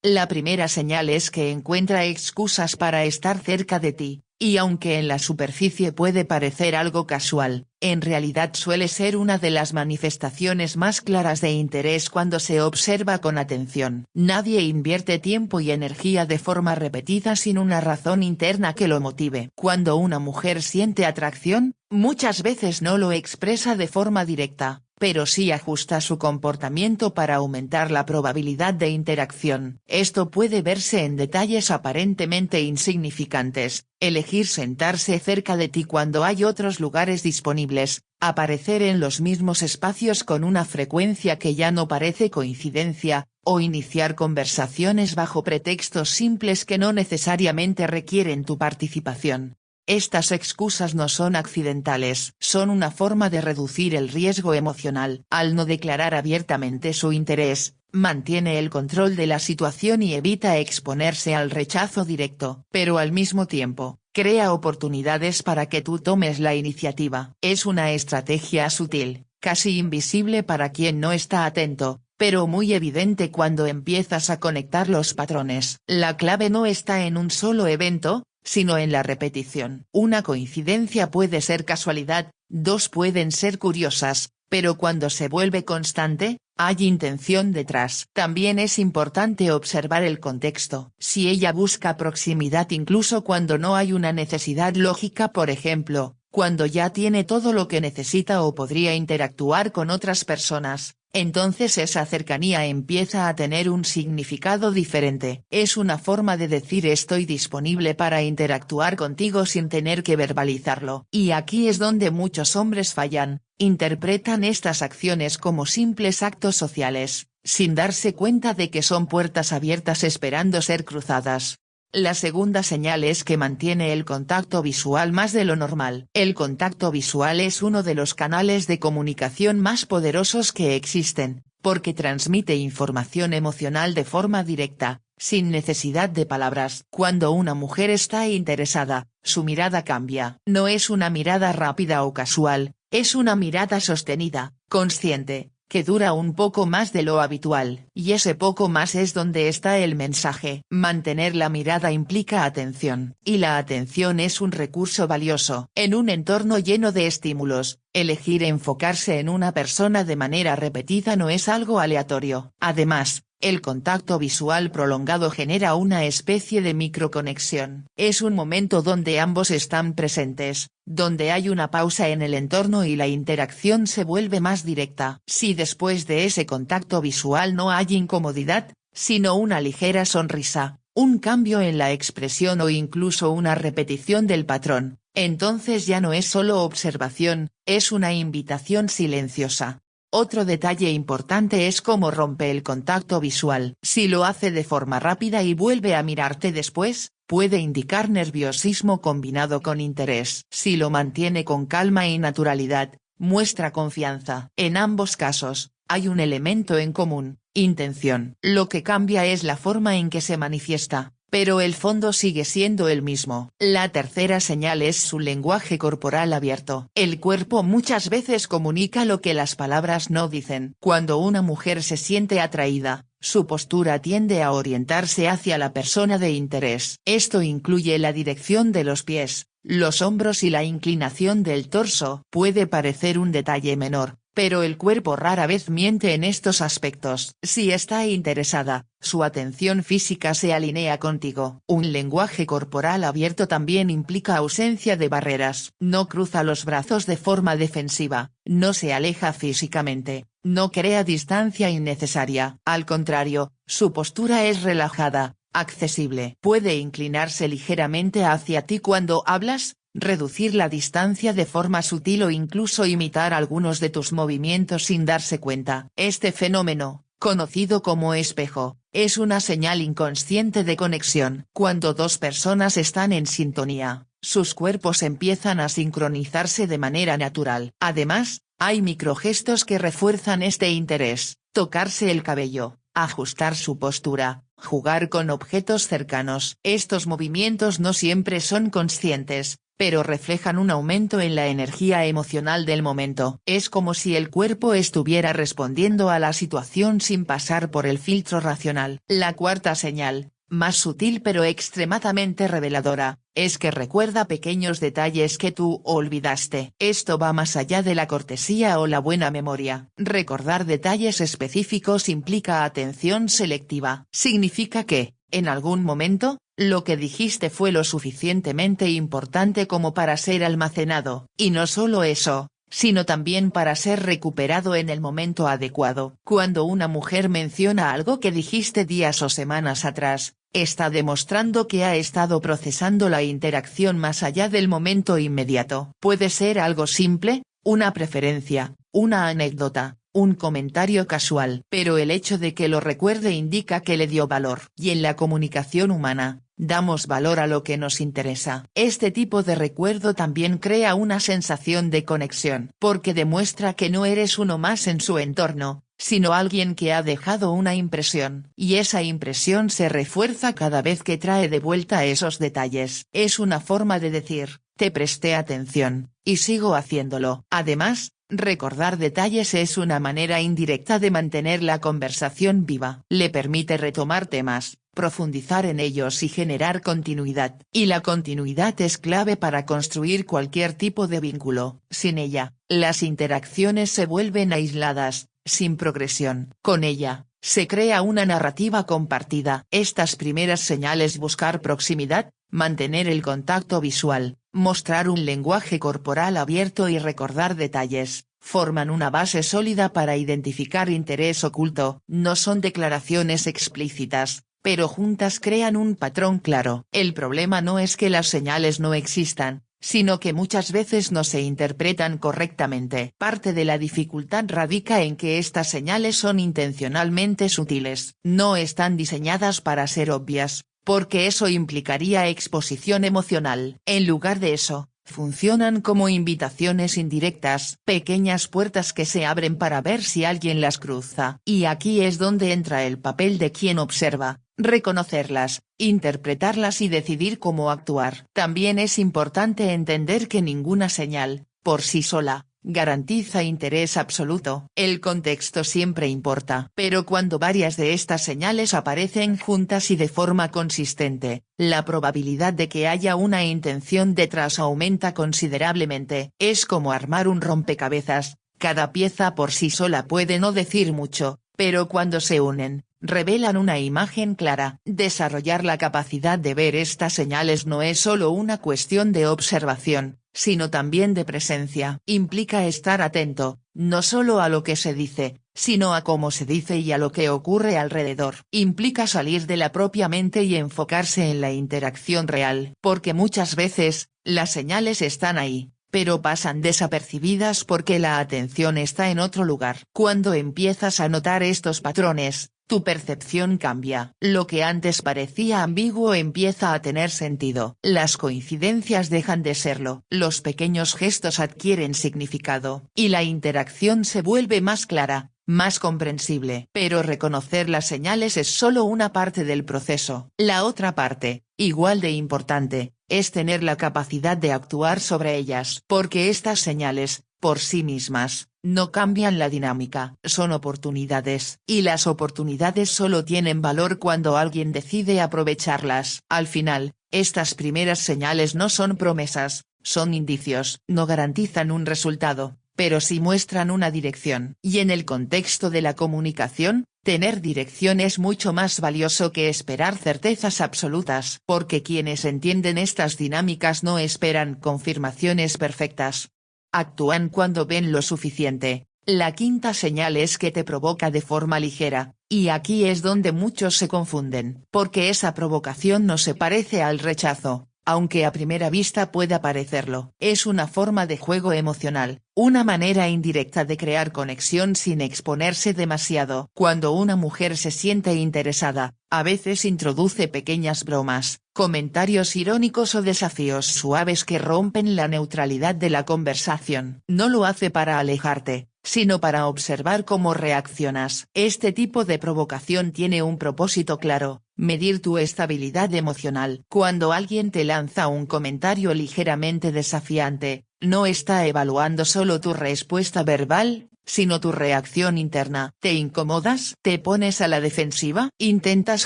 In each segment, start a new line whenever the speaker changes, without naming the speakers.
La primera señal es que encuentra excusas para estar cerca de ti, y aunque en la superficie puede parecer algo casual, en realidad suele ser una de las manifestaciones más claras de interés cuando se observa con atención. Nadie invierte tiempo y energía de forma repetida sin una razón interna que lo motive. Cuando una mujer siente atracción, muchas veces no lo expresa de forma directa, pero sí ajusta su comportamiento para aumentar la probabilidad de interacción. Esto puede verse en detalles aparentemente insignificantes: elegir sentarse cerca de ti cuando hay otros lugares disponibles, aparecer en los mismos espacios con una frecuencia que ya no parece coincidencia, o iniciar conversaciones bajo pretextos simples que no necesariamente requieren tu participación. Estas excusas no son accidentales, son una forma de reducir el riesgo emocional. Al no declarar abiertamente su interés, mantiene el control de la situación y evita exponerse al rechazo directo, pero al mismo tiempo, crea oportunidades para que tú tomes la iniciativa. Es una estrategia sutil, casi invisible para quien no está atento, pero muy evidente cuando empiezas a conectar los patrones. La clave no está en un solo evento, sino en la repetición. Una coincidencia puede ser casualidad, dos pueden ser curiosas, pero cuando se vuelve constante, hay intención detrás. También es importante observar el contexto. Si ella busca proximidad incluso cuando no hay una necesidad lógica, por ejemplo, cuando ya tiene todo lo que necesita o podría interactuar con otras personas, entonces esa cercanía empieza a tener un significado diferente. Es una forma de decir estoy disponible para interactuar contigo sin tener que verbalizarlo. Y aquí es donde muchos hombres fallan, interpretan estas acciones como simples actos sociales, sin darse cuenta de que son puertas abiertas esperando ser cruzadas. La segunda señal es que mantiene el contacto visual más de lo normal. El contacto visual es uno de los canales de comunicación más poderosos que existen, porque transmite información emocional de forma directa, sin necesidad de palabras. Cuando una mujer está interesada, su mirada cambia. No es una mirada rápida o casual, es una mirada sostenida, consciente, que dura un poco más de lo habitual. Y ese poco más es donde está el mensaje. Mantener la mirada implica atención. Y la atención es un recurso valioso. En un entorno lleno de estímulos, elegir enfocarse en una persona de manera repetida no es algo aleatorio. Además, el contacto visual prolongado genera una especie de microconexión. Es un momento donde ambos están presentes, donde hay una pausa en el entorno y la interacción se vuelve más directa. Si después de ese contacto visual no hay incomodidad, sino una ligera sonrisa, un cambio en la expresión o incluso una repetición del patrón, entonces ya no es solo observación, es una invitación silenciosa. Otro detalle importante es cómo rompe el contacto visual. Si lo hace de forma rápida y vuelve a mirarte después, puede indicar nerviosismo combinado con interés. Si lo mantiene con calma y naturalidad, muestra confianza. En ambos casos, hay un elemento en común: intención. Lo que cambia es la forma en que se manifiesta, pero el fondo sigue siendo el mismo. La tercera señal es su lenguaje corporal abierto. El cuerpo muchas veces comunica lo que las palabras no dicen. Cuando una mujer se siente atraída, su postura tiende a orientarse hacia la persona de interés. Esto incluye la dirección de los pies, los hombros y la inclinación del torso. Puede parecer un detalle menor, pero el cuerpo rara vez miente en estos aspectos. Si está interesada, su atención física se alinea contigo. Un lenguaje corporal abierto también implica ausencia de barreras. No cruza los brazos de forma defensiva, no se aleja físicamente, no crea distancia innecesaria. Al contrario, su postura es relajada, accesible. Puede inclinarse ligeramente hacia ti cuando hablas, reducir la distancia de forma sutil o incluso imitar algunos de tus movimientos sin darse cuenta. Este fenómeno, conocido como espejo, es una señal inconsciente de conexión. Cuando dos personas están en sintonía, sus cuerpos empiezan a sincronizarse de manera natural. Además, hay microgestos que refuerzan este interés: tocarse el cabello, ajustar su postura, jugar con objetos cercanos. Estos movimientos no siempre son conscientes, pero reflejan un aumento en la energía emocional del momento. Es como si el cuerpo estuviera respondiendo a la situación sin pasar por el filtro racional. La cuarta señal, más sutil pero extremadamente reveladora, es que recuerda pequeños detalles que tú olvidaste. Esto va más allá de la cortesía o la buena memoria. Recordar detalles específicos implica atención selectiva. Significa que, en algún momento, lo que dijiste fue lo suficientemente importante como para ser almacenado, y no solo eso, sino también para ser recuperado en el momento adecuado. Cuando una mujer menciona algo que dijiste días o semanas atrás, está demostrando que ha estado procesando la interacción más allá del momento inmediato. Puede ser algo simple, una preferencia, una anécdota, un comentario casual, pero el hecho de que lo recuerde indica que le dio valor. Y en la comunicación humana, damos valor a lo que nos interesa. Este tipo de recuerdo también crea una sensación de conexión, porque demuestra que no eres uno más en su entorno, sino alguien que ha dejado una impresión. Y esa impresión se refuerza cada vez que trae de vuelta esos detalles. Es una forma de decir, te presté atención, y sigo haciéndolo. Además, recordar detalles es una manera indirecta de mantener la conversación viva. Le permite retomar temas, profundizar en ellos y generar continuidad. Y la continuidad es clave para construir cualquier tipo de vínculo. Sin ella, las interacciones se vuelven aisladas, sin progresión. Con ella, se crea una narrativa compartida. Estas primeras señales: buscar proximidad, mantener el contacto visual, mostrar un lenguaje corporal abierto y recordar detalles, forman una base sólida para identificar interés oculto. No son declaraciones explícitas, pero juntas crean un patrón claro. El problema no es que las señales no existan, sino que muchas veces no se interpretan correctamente. Parte de la dificultad radica en que estas señales son intencionalmente sutiles. No están diseñadas para ser obvias, porque eso implicaría exposición emocional. En lugar de eso, funcionan como invitaciones indirectas, pequeñas puertas que se abren para ver si alguien las cruza. Y aquí es donde entra el papel de quien observa: reconocerlas, interpretarlas y decidir cómo actuar. También es importante entender que ninguna señal, por sí sola, garantiza interés absoluto. El contexto siempre importa. Pero cuando varias de estas señales aparecen juntas y de forma consistente, la probabilidad de que haya una intención detrás aumenta considerablemente. Es como armar un rompecabezas: cada pieza por sí sola puede no decir mucho, pero cuando se unen, revelan una imagen clara. Desarrollar la capacidad de ver estas señales no es solo una cuestión de observación, sino también de presencia. Implica estar atento, no solo a lo que se dice, sino a cómo se dice y a lo que ocurre alrededor. Implica salir de la propia mente y enfocarse en la interacción real. Porque muchas veces, las señales están ahí, pero pasan desapercibidas porque la atención está en otro lugar. Cuando empiezas a notar estos patrones, tu percepción cambia. Lo que antes parecía ambiguo empieza a tener sentido. Las coincidencias dejan de serlo. Los pequeños gestos adquieren significado. Y la interacción se vuelve más clara, más comprensible. Pero reconocer las señales es solo una parte del proceso. La otra parte, igual de importante, es tener la capacidad de actuar sobre ellas. Porque estas señales, por sí mismas, no cambian la dinámica. Son oportunidades. Y las oportunidades solo tienen valor cuando alguien decide aprovecharlas. Al final, estas primeras señales no son promesas, son indicios. No garantizan un resultado, pero sí muestran una dirección. Y en el contexto de la comunicación, tener dirección es mucho más valioso que esperar certezas absolutas. Porque quienes entienden estas dinámicas no esperan confirmaciones perfectas. Actúan cuando ven lo suficiente. La quinta señal es que te provoca de forma ligera, y aquí es donde muchos se confunden. Porque esa provocación no se parece al rechazo, aunque a primera vista pueda parecerlo. Es una forma de juego emocional, una manera indirecta de crear conexión sin exponerse demasiado. Cuando una mujer se siente interesada, a veces introduce pequeñas bromas, comentarios irónicos o desafíos suaves que rompen la neutralidad de la conversación. No lo hace para alejarte, sino para observar cómo reaccionas. Este tipo de provocación tiene un propósito claro: Medir tu estabilidad emocional. Cuando alguien te lanza un comentario ligeramente desafiante, no está evaluando solo tu respuesta verbal, sino tu reacción interna. ¿Te incomodas? ¿Te pones a la defensiva? ¿Intentas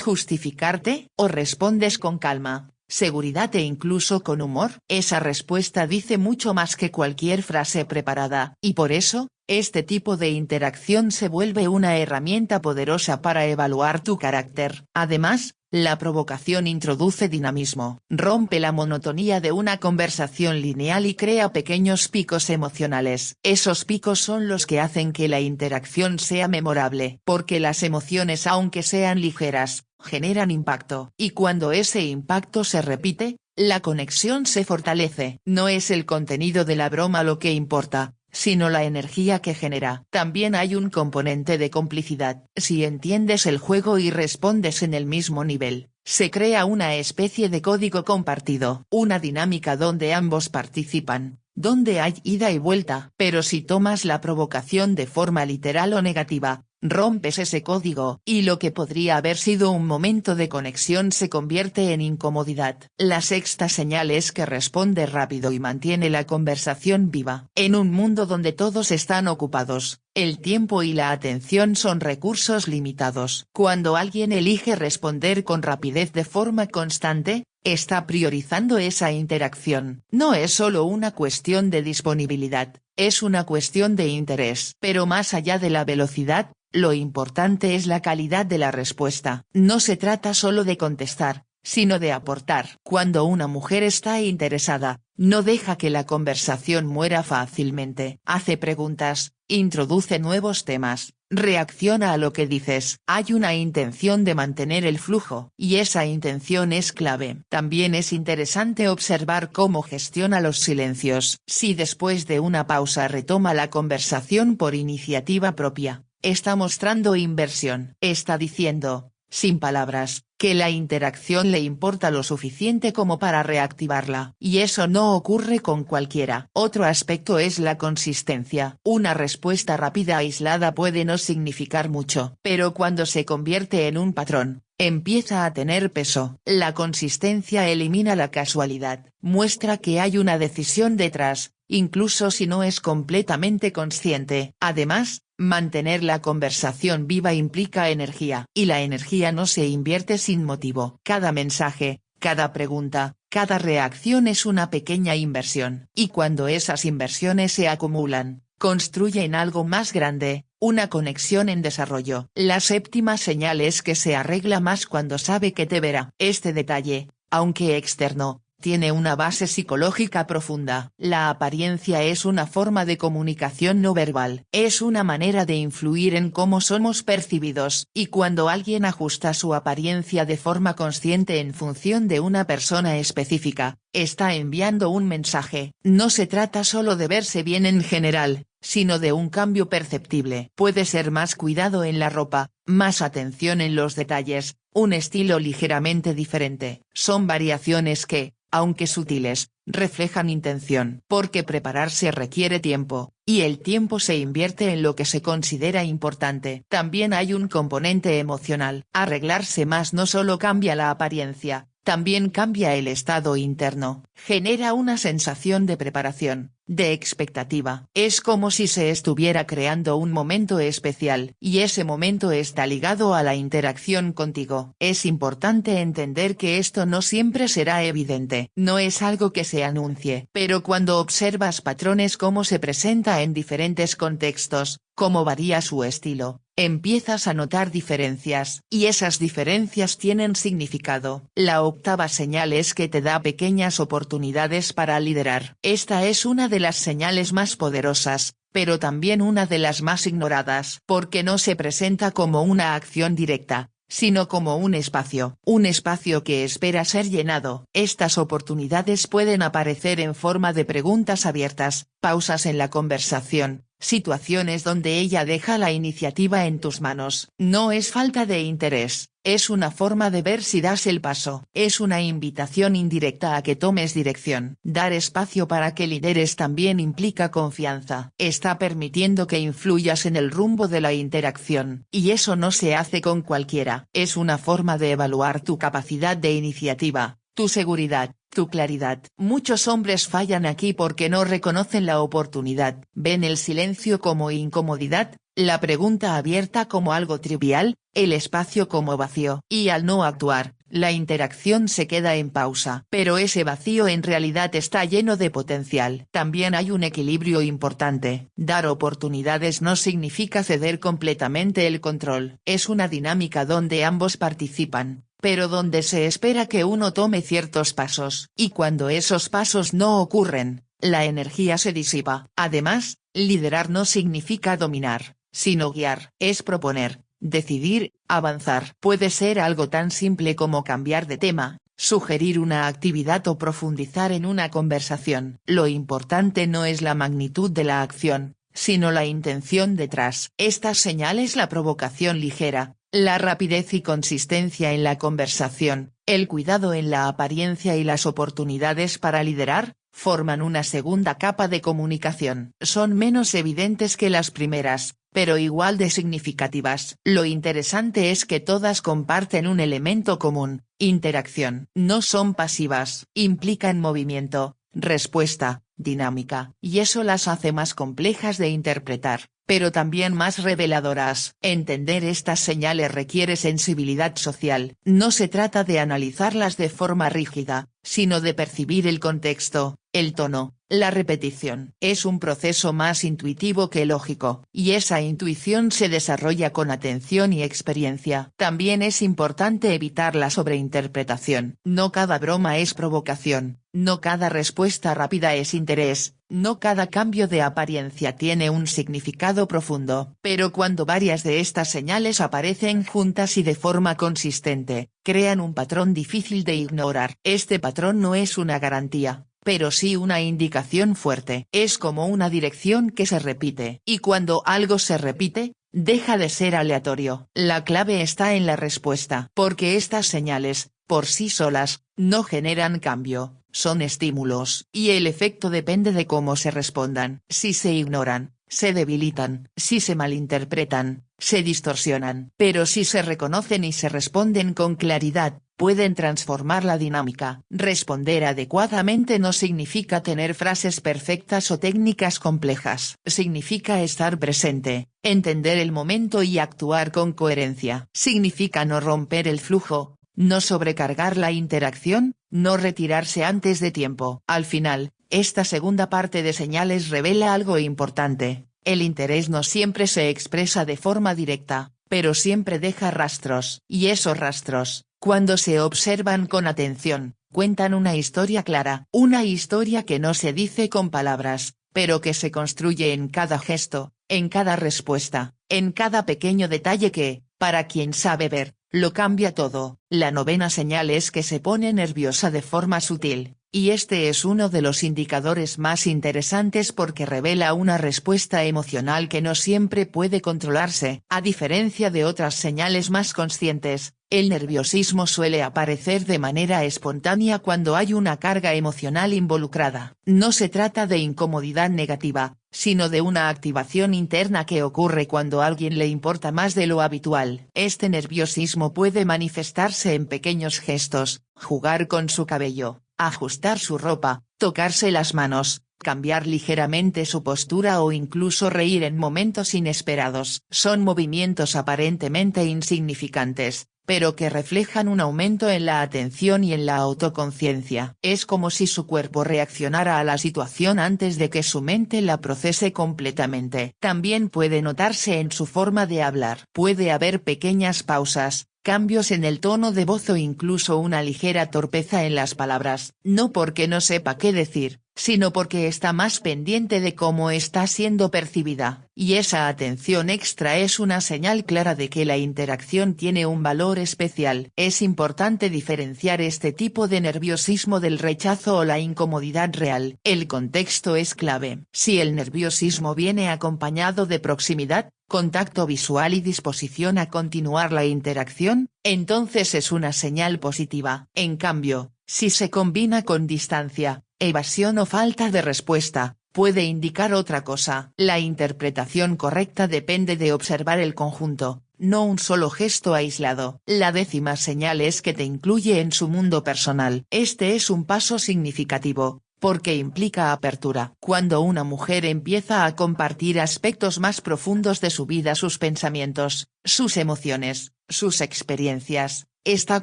justificarte? ¿O respondes con calma, seguridad e incluso con humor? Esa respuesta dice mucho más que cualquier frase preparada. Y por eso, este tipo de interacción se vuelve una herramienta poderosa para evaluar tu carácter. Además, la provocación introduce dinamismo, rompe la monotonía de una conversación lineal y crea pequeños picos emocionales. Esos picos son los que hacen que la interacción sea memorable, porque las emociones, aunque sean ligeras, generan impacto. Y cuando ese impacto se repite, la conexión se fortalece. No es el contenido de la broma lo que importa, sino la energía que genera. También hay un componente de complicidad. Si entiendes el juego y respondes en el mismo nivel, se crea una especie de código compartido, una dinámica donde ambos participan, donde hay ida y vuelta. Pero si tomas la provocación de forma literal o negativa, rompes ese código, y lo que podría haber sido un momento de conexión se convierte en incomodidad. La sexta señal es que responde rápido y mantiene la conversación viva. En un mundo donde todos están ocupados, el tiempo y la atención son recursos limitados. Cuando alguien elige responder con rapidez de forma constante, está priorizando esa interacción. No es solo una cuestión de disponibilidad, es una cuestión de interés. Pero más allá de la velocidad, lo importante es la calidad de la respuesta. No se trata solo de contestar, sino de aportar. Cuando una mujer está interesada, no deja que la conversación muera fácilmente. Hace preguntas, introduce nuevos temas, reacciona a lo que dices. Hay una intención de mantener el flujo, y esa intención es clave. También es interesante observar cómo gestiona los silencios. Si después de una pausa retoma la conversación por iniciativa propia, está mostrando inversión. Está diciendo, sin palabras, que la interacción le importa lo suficiente como para reactivarla. Y eso no ocurre con cualquiera. Otro aspecto es la consistencia. Una respuesta rápida aislada puede no significar mucho, pero cuando se convierte en un patrón, empieza a tener peso. La consistencia elimina la casualidad, muestra que hay una decisión detrás, incluso si no es completamente consciente. Además, mantener la conversación viva implica energía, y la energía no se invierte sin motivo. Cada mensaje, cada pregunta, cada reacción es una pequeña inversión, y cuando esas inversiones se acumulan, construyen algo más grande, una conexión en desarrollo. La séptima señal es que se arregla más cuando sabe que te verá. Este detalle, aunque externo, tiene una base psicológica profunda. La apariencia es una forma de comunicación no verbal. Es una manera de influir en cómo somos percibidos. Y cuando alguien ajusta su apariencia de forma consciente en función de una persona específica, está enviando un mensaje. No se trata solo de verse bien en general, sino de un cambio perceptible. Puede ser más cuidado en la ropa, más atención en los detalles, un estilo ligeramente diferente. Son variaciones que, aunque sutiles, reflejan intención. Porque prepararse requiere tiempo, y el tiempo se invierte en lo que se considera importante. También hay un componente emocional. Arreglarse más no solo cambia la apariencia, también cambia el estado interno. Genera una sensación de preparación, de expectativa. Es como si se estuviera creando un momento especial, y ese momento está ligado a la interacción contigo. Es importante entender que esto no siempre será evidente. No es algo que se anuncie. Pero cuando observas patrones, cómo se presenta en diferentes contextos, cómo varía su estilo, empiezas a notar diferencias. Y esas diferencias tienen significado. La octava señal es que te da pequeñas oportunidades para liderar. Esta es una de las señales más poderosas, pero también una de las más ignoradas. Porque no se presenta como una acción directa, sino como un espacio que espera ser llenado. Estas oportunidades pueden aparecer en forma de preguntas abiertas, pausas en la conversación, situaciones donde ella deja la iniciativa en tus manos. No es falta de interés, Es una forma de ver si das el paso. Es una invitación indirecta a que tomes dirección. Dar espacio para que lideres también implica confianza. Está permitiendo que influyas en el rumbo de la interacción. Y eso no se hace con cualquiera. Es una forma de evaluar tu capacidad de iniciativa, tu seguridad, tu claridad. Muchos hombres fallan aquí porque no reconocen la oportunidad. Ven el silencio como incomodidad, la pregunta abierta como algo trivial, el espacio como vacío. Y al no actuar, la interacción se queda en pausa. Pero ese vacío en realidad está lleno de potencial. También hay un equilibrio importante. Dar oportunidades no significa ceder completamente el control. Es una dinámica donde ambos participan, pero donde se espera que uno tome ciertos pasos. Y cuando esos pasos no ocurren, la energía se disipa. Además, liderar no significa dominar, sino guiar. Es proponer, decidir, avanzar. Puede ser algo tan simple como cambiar de tema, sugerir una actividad o profundizar en una conversación. Lo importante no es la magnitud de la acción, sino la intención detrás. Estas señales: la provocación ligera, la rapidez y consistencia en la conversación, el cuidado en la apariencia y las oportunidades para liderar, forman una segunda capa de comunicación. Son menos evidentes que las primeras, pero igual de significativas. Lo interesante es que todas comparten un elemento común: interacción. No son pasivas. Implican movimiento, respuesta, dinámica. Y eso las hace más complejas de interpretar, pero también más reveladoras. Entender estas señales requiere sensibilidad social. No se trata de analizarlas de forma rígida, sino de percibir el contexto, el tono, la repetición. Es un proceso más intuitivo que lógico, y esa intuición se desarrolla con atención y experiencia. También es importante evitar la sobreinterpretación. No cada broma es provocación, no cada respuesta rápida es interés, no cada cambio de apariencia tiene un significado profundo. Pero cuando varias de estas señales aparecen juntas y de forma consistente, crean un patrón difícil de ignorar. Este patrón no es una garantía, pero sí una indicación fuerte. Es como una dirección que se repite. Y cuando algo se repite, deja de ser aleatorio. La clave está en la respuesta. Porque estas señales, por sí solas, no generan cambio, son estímulos. Y el efecto depende de cómo se respondan. Si se ignoran, se debilitan. Si se malinterpretan, se distorsionan. Pero si se reconocen y se responden con claridad, pueden transformar la dinámica. Responder adecuadamente no significa tener frases perfectas o técnicas complejas. Significa estar presente, entender el momento y actuar con coherencia. Significa no romper el flujo, no sobrecargar la interacción, no retirarse antes de tiempo. Al final, esta segunda parte de señales revela algo importante: el interés no siempre se expresa de forma directa, pero siempre deja rastros. Y esos rastros, cuando se observan con atención, cuentan una historia clara. Una historia que no se dice con palabras, pero que se construye en cada gesto, en cada respuesta, en cada pequeño detalle que, para quien sabe ver, lo cambia todo. La novena señal es que se pone nerviosa de forma sutil, y este es uno de los indicadores más interesantes porque revela una respuesta emocional que no siempre puede controlarse. A diferencia de otras señales más conscientes, el nerviosismo suele aparecer de manera espontánea cuando hay una carga emocional involucrada. No se trata de incomodidad negativa, sino de una activación interna que ocurre cuando a alguien le importa más de lo habitual. Este nerviosismo puede manifestarse en pequeños gestos: jugar con su cabello, ajustar su ropa, tocarse las manos, cambiar ligeramente su postura o incluso reír en momentos inesperados. Son movimientos aparentemente insignificantes, pero que reflejan un aumento en la atención y en la autoconciencia. Es como si su cuerpo reaccionara a la situación antes de que su mente la procese completamente. También puede notarse en su forma de hablar. Puede haber pequeñas pausas, cambios en el tono de voz o incluso una ligera torpeza en las palabras. No porque no sepa qué decir, sino porque está más pendiente de cómo está siendo percibida, y esa atención extra es una señal clara de que la interacción tiene un valor especial. Es importante diferenciar este tipo de nerviosismo del rechazo o la incomodidad real. El contexto es clave. Si el nerviosismo viene acompañado de proximidad, contacto visual y disposición a continuar la interacción, entonces es una señal positiva. En cambio, si se combina con distancia, evasión o falta de respuesta, puede indicar otra cosa. La interpretación correcta depende de observar el conjunto, no un solo gesto aislado. La 10ª señal es que te incluye en su mundo personal. Este es un paso significativo, porque implica apertura. Cuando una mujer empieza a compartir aspectos más profundos de su vida, sus pensamientos, sus emociones, sus experiencias, está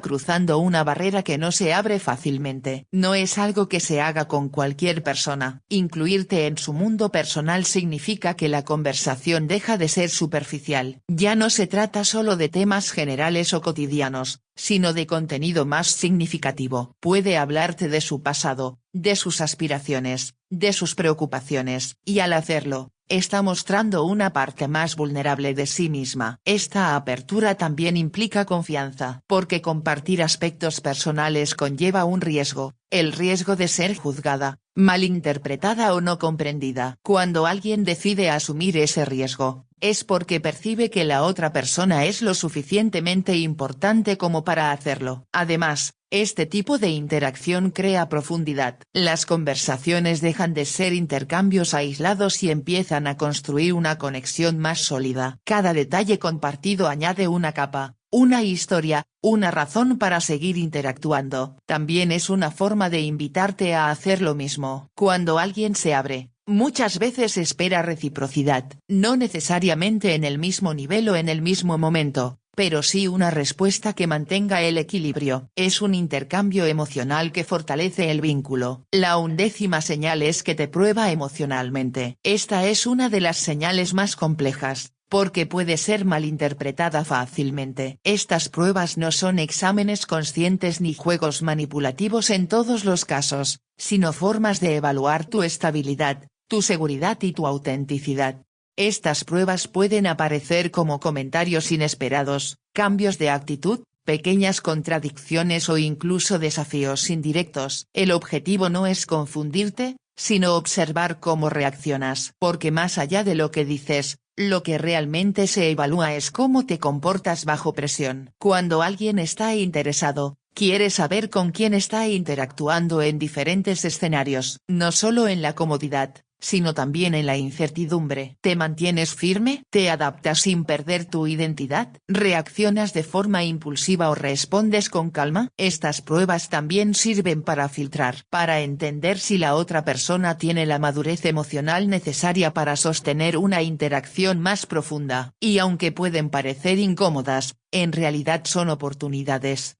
cruzando una barrera que no se abre fácilmente. No es algo que se haga con cualquier persona. Incluirte en su mundo personal significa que la conversación deja de ser superficial. Ya no se trata solo de temas generales o cotidianos, sino de contenido más significativo. Puede hablarte de su pasado, de sus aspiraciones, de sus preocupaciones, y al hacerlo, está mostrando una parte más vulnerable de sí misma. Esta apertura también implica confianza, porque compartir aspectos personales conlleva un riesgo, el riesgo de ser juzgada, malinterpretada o no comprendida. Cuando alguien decide asumir ese riesgo, es porque percibe que la otra persona es lo suficientemente importante como para hacerlo. Además, este tipo de interacción crea profundidad. Las conversaciones dejan de ser intercambios aislados y empiezan a construir una conexión más sólida. Cada detalle compartido añade una capa, una historia, una razón para seguir interactuando. También es una forma de invitarte a hacer lo mismo. Cuando alguien se abre, muchas veces espera reciprocidad, no necesariamente en el mismo nivel o en el mismo momento, pero sí una respuesta que mantenga el equilibrio. Es un intercambio emocional que fortalece el vínculo. La 11ª señal es que te prueba emocionalmente. Esta es una de las señales más complejas, porque puede ser malinterpretada fácilmente. Estas pruebas no son exámenes conscientes ni juegos manipulativos en todos los casos, sino formas de evaluar tu estabilidad, tu seguridad y tu autenticidad. Estas pruebas pueden aparecer como comentarios inesperados, cambios de actitud, pequeñas contradicciones o incluso desafíos indirectos. El objetivo no es confundirte, sino observar cómo reaccionas. Porque más allá de lo que dices, lo que realmente se evalúa es cómo te comportas bajo presión. Cuando alguien está interesado, quiere saber con quién está interactuando en diferentes escenarios. No solo en la comodidad, sino también en la incertidumbre. ¿Te mantienes firme? ¿Te adaptas sin perder tu identidad? ¿Reaccionas de forma impulsiva o respondes con calma? Estas pruebas también sirven para filtrar, para entender si la otra persona tiene la madurez emocional necesaria para sostener una interacción más profunda. Y aunque pueden parecer incómodas, en realidad son oportunidades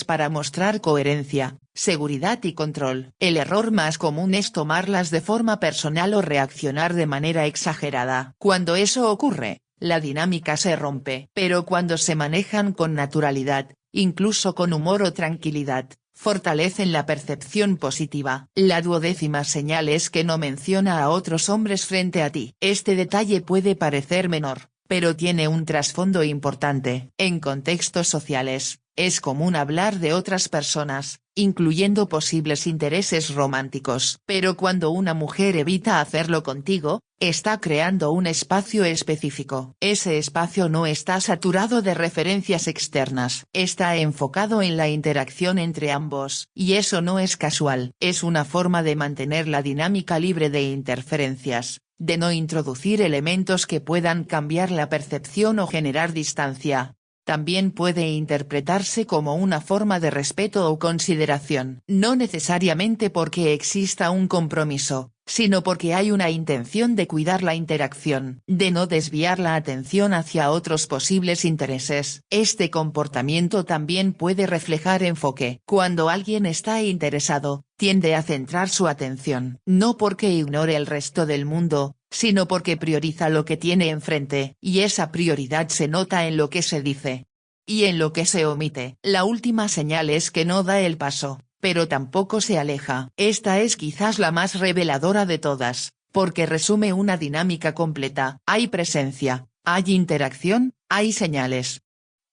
para mostrar coherencia, seguridad y control. El error más común es tomarlas de forma personal o reaccionar de manera exagerada. Cuando eso ocurre, la dinámica se rompe. Pero cuando se manejan con naturalidad, incluso con humor o tranquilidad, fortalecen la percepción positiva. La 12ª señal es que no menciona a otros hombres frente a ti. Este detalle puede parecer menor, pero tiene un trasfondo importante. En contextos sociales, es común hablar de otras personas, incluyendo posibles intereses románticos. Pero cuando una mujer evita hacerlo contigo, está creando un espacio específico. Ese espacio no está saturado de referencias externas. Está enfocado en la interacción entre ambos. Y eso no es casual. Es una forma de mantener la dinámica libre de interferencias, de no introducir elementos que puedan cambiar la percepción o generar distancia. También puede interpretarse como una forma de respeto o consideración. No necesariamente porque exista un compromiso, sino porque hay una intención de cuidar la interacción, de no desviar la atención hacia otros posibles intereses. Este comportamiento también puede reflejar enfoque. Cuando alguien está interesado, tiende a centrar su atención. No porque ignore el resto del mundo, sino porque prioriza lo que tiene enfrente. Y esa prioridad se nota en lo que se dice y en lo que se omite. La última señal es que no da el paso, pero tampoco se aleja. Esta es quizás la más reveladora de todas, porque resume una dinámica completa. Hay presencia, hay interacción, hay señales.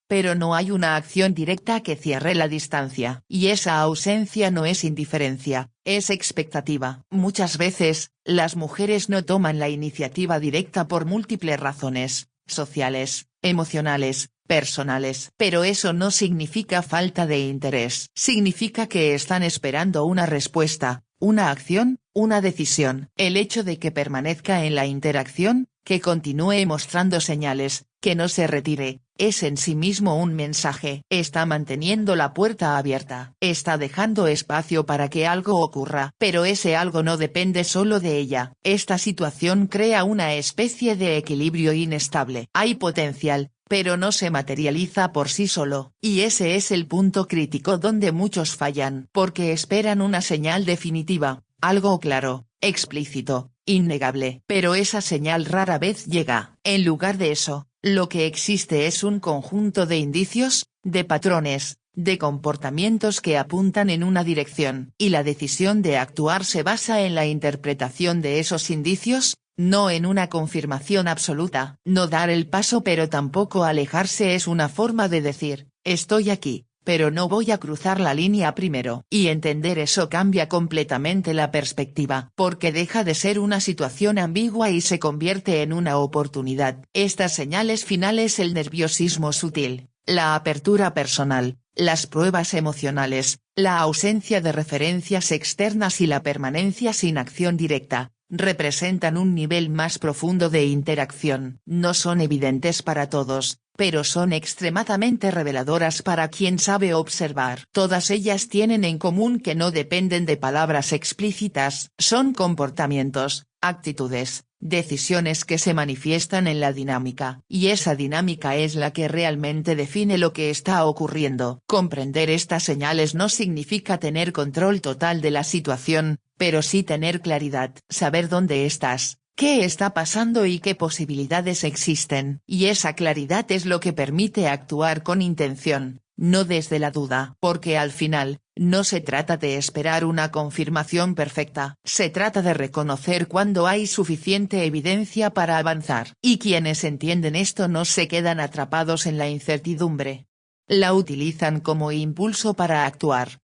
Pero no hay una acción directa que cierre la distancia. Y esa ausencia no es indiferencia, es expectativa. Muchas veces, las mujeres no toman la iniciativa directa por múltiples razones, sociales, emocionales, personales. Pero eso no significa falta de interés. Significa que están esperando una respuesta, una acción, una decisión. El hecho de que permanezca en la interacción, que continúe mostrando señales, que no se retire, es en sí mismo un mensaje. Está manteniendo la puerta abierta. Está dejando espacio para que algo ocurra. Pero ese algo no depende solo de ella. Esta situación crea una especie de equilibrio inestable. Hay potencial, pero no se materializa por sí solo. Y ese es el punto crítico donde muchos fallan. Porque esperan una señal definitiva, algo claro, explícito, innegable. Pero esa señal rara vez llega. En lugar de eso, lo que existe es un conjunto de indicios, de patrones, de comportamientos que apuntan en una dirección. Y la decisión de actuar se basa en la interpretación de esos indicios, no en una confirmación absoluta. No dar el paso pero tampoco alejarse es una forma de decir, estoy aquí, pero no voy a cruzar la línea primero. Y entender eso cambia completamente la perspectiva. Porque deja de ser una situación ambigua y se convierte en una oportunidad. Estas señales finales: el nerviosismo sutil, la apertura personal, las pruebas emocionales, la ausencia de referencias externas y la permanencia sin acción directa, representan un nivel más profundo de interacción. No son evidentes para todos, pero son extremadamente reveladoras para quien sabe observar. Todas ellas tienen en común que no dependen de palabras explícitas. Son comportamientos, actitudes, decisiones que se manifiestan en la dinámica. Y esa dinámica es la que realmente define lo que está ocurriendo. Comprender estas señales no significa tener control total de la situación, pero sí tener claridad. Saber dónde estás, qué está pasando y qué posibilidades existen. Y esa claridad es lo que permite actuar con intención, no desde la duda. Porque al final, no se trata de esperar una confirmación perfecta. Se trata de reconocer cuando hay suficiente evidencia para avanzar. Y quienes entienden esto no se quedan atrapados en la incertidumbre. La utilizan como impulso para actuar.